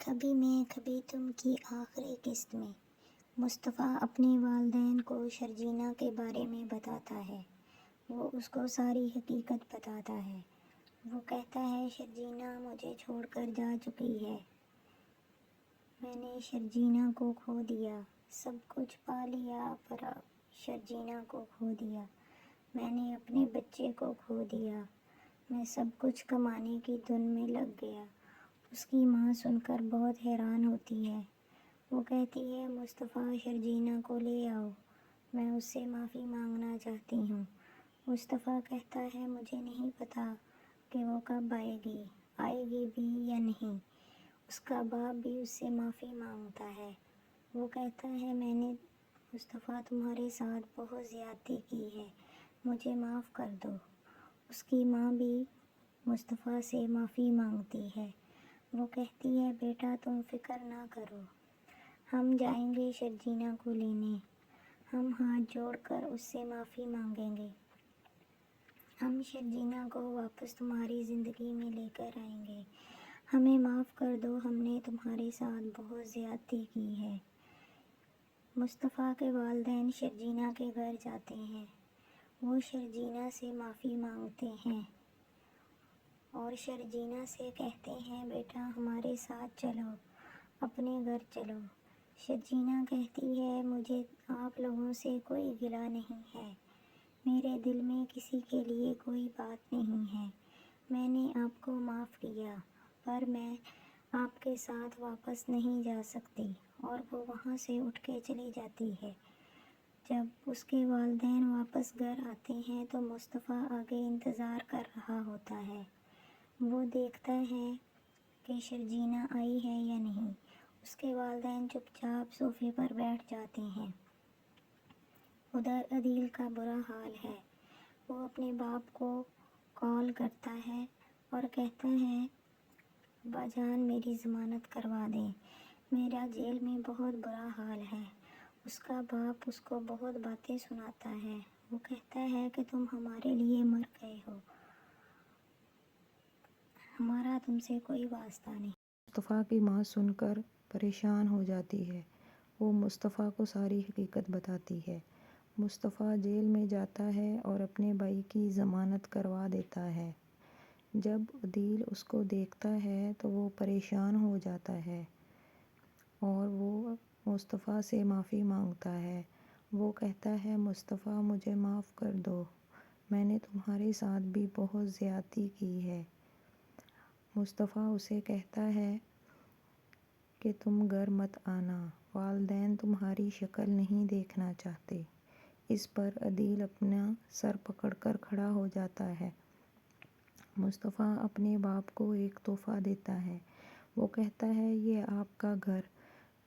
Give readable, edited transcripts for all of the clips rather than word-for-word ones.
کبھی میں کبھی تم کی آخری قسط میں مصطفیٰ اپنے والدین کو شرجینا کے بارے میں بتاتا ہے۔ وہ اس کو ساری حقیقت بتاتا ہے۔ وہ کہتا ہے شرجینا مجھے چھوڑ کر جا چکی ہے۔ میں نے شرجینا کو کھو دیا، سب کچھ پا لیا پر شرجینا کو کھو دیا۔ میں نے اپنے بچے کو کھو دیا۔ میں سب کچھ کمانے کی دھن میں لگ گیا۔ اس کی ماں سن کر بہت حیران ہوتی ہے۔ وہ کہتی ہے مصطفیٰ شرجینا کو لے آؤ، میں اس سے معافی مانگنا چاہتی ہوں۔ مصطفیٰ کہتا ہے مجھے نہیں پتا کہ وہ کب آئے گی بھی یا نہیں۔ اس کا باپ بھی اس سے معافی مانگتا ہے۔ وہ کہتا ہے میں نے مصطفیٰ تمہارے ساتھ بہت زیادتی کی ہے، مجھے معاف کر دو۔ اس کی ماں بھی مصطفیٰ سے معافی مانگتی ہے۔ وہ کہتی ہے بیٹا تم فکر نہ کرو، ہم جائیں گے شرجینا کو لینے، ہم ہاتھ جوڑ کر اس سے معافی مانگیں گے، ہم شرجینا کو واپس تمہاری زندگی میں لے کر آئیں گے، ہمیں معاف کر دو، ہم نے تمہارے ساتھ بہت زیادتی کی ہے۔ مصطفیٰ کے والدین شرجینا کے گھر جاتے ہیں۔ وہ شرجینا سے معافی مانگتے ہیں اور شرجینا سے کہتے ہیں بیٹا ہمارے ساتھ چلو، اپنے گھر چلو۔ شرجینا کہتی ہے مجھے آپ لوگوں سے کوئی گلہ نہیں ہے، میرے دل میں کسی کے لیے کوئی بات نہیں ہے، میں نے آپ کو معاف کیا پر میں آپ کے ساتھ واپس نہیں جا سکتی، اور وہ وہاں سے اٹھ کے چلی جاتی ہے۔ جب اس کے والدین واپس گھر آتے ہیں تو مصطفیٰ آگے انتظار کر رہا ہوتا ہے۔ وہ دیکھتا ہے کہ شرجینا آئی ہے یا نہیں۔ اس کے والدین چپ چاپ صوفے پر بیٹھ جاتے ہیں۔ ادھر عدیل کا برا حال ہے۔ وہ اپنے باپ کو کال کرتا ہے اور کہتا ہے ابا جان میری ضمانت کروا دیں، میرا جیل میں بہت برا حال ہے۔ اس کا باپ اس کو بہت باتیں سناتا ہے۔ وہ کہتا ہے کہ تم ہمارے لیے مر گئے ہو، ہمارا تم سے کوئی واسطہ نہیں۔ مصطفیٰ کی ماں سن کر پریشان ہو جاتی ہے۔ وہ مصطفیٰ کو ساری حقیقت بتاتی ہے۔ مصطفیٰ جیل میں جاتا ہے اور اپنے بھائی کی ضمانت کروا دیتا ہے۔ جب عدیل اس کو دیکھتا ہے تو وہ پریشان ہو جاتا ہے اور وہ مصطفیٰ سے معافی مانگتا ہے۔ وہ کہتا ہے مصطفیٰ مجھے معاف کر دو، میں نے تمہارے ساتھ بھی بہت زیادتی کی ہے۔ مصطفیٰ اسے کہتا ہے کہ تم گھر مت آنا، والدین تمہاری شکل نہیں دیکھنا چاہتے۔ اس پر عدیل اپنا سر پکڑ کر کھڑا ہو جاتا ہے۔ مصطفیٰ اپنے باپ کو ایک تحفہ دیتا ہے۔ وہ کہتا ہے یہ آپ کا گھر،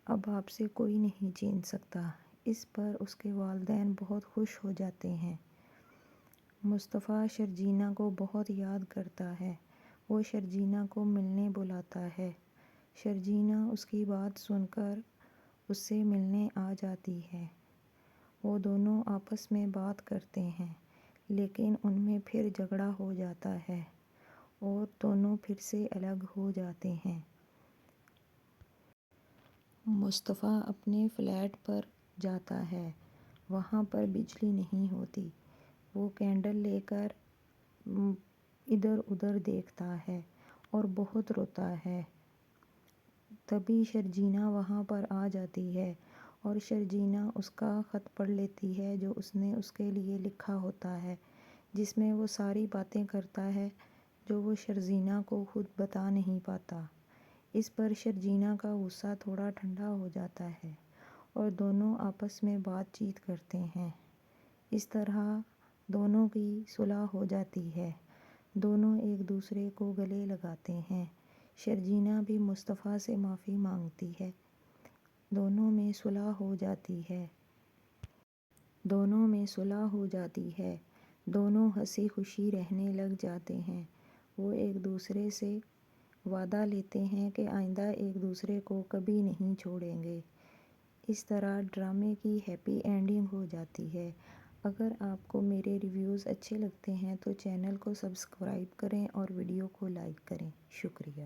اب آپ سے کوئی نہیں چھین سکتا۔ اس پر اس کے والدین بہت خوش ہو جاتے ہیں۔ مصطفیٰ شرجینا کو بہت یاد کرتا ہے۔ وہ شرجینا کو ملنے بلاتا ہے۔ شرجینا اس کی بات سن کر اس سے ملنے آ جاتی ہے۔ وہ دونوں آپس میں بات کرتے ہیں لیکن ان میں پھر جھگڑا ہو جاتا ہے اور دونوں پھر سے الگ ہو جاتے ہیں۔ مصطفیٰ اپنے فلیٹ پر جاتا ہے۔ وہاں پر بجلی نہیں ہوتی۔ وہ کینڈل لے کر ادھر ادھر دیکھتا ہے اور بہت روتا ہے۔ تبھی شرجینا وہاں پر آ جاتی ہے اور شرجینا اس کا خط پڑھ لیتی ہے جو اس نے اس کے لیے لکھا ہوتا ہے، جس میں وہ ساری باتیں کرتا ہے جو وہ شرجینا کو خود بتا نہیں پاتا۔ اس پر شرجینا کا غصہ تھوڑا ٹھنڈا ہو جاتا ہے اور دونوں آپس میں بات چیت کرتے ہیں۔ اس طرح دونوں کی صلح ہو جاتی ہے۔ دونوں ایک دوسرے کو گلے لگاتے ہیں۔ شرجینا بھی مصطفیٰ سے معافی مانگتی ہے۔ دونوں میں صلح ہو جاتی ہے۔ دونوں ہنسی خوشی رہنے لگ جاتے ہیں۔ وہ ایک دوسرے سے وعدہ لیتے ہیں کہ آئندہ ایک دوسرے کو کبھی نہیں چھوڑیں گے۔ اس طرح ڈرامے کی ہیپی اینڈنگ ہو جاتی ہے۔ اگر آپ کو میرے ریویوز اچھے لگتے ہیں تو چینل کو سبسکرائب کریں اور ویڈیو کو لائک کریں۔ شکریہ۔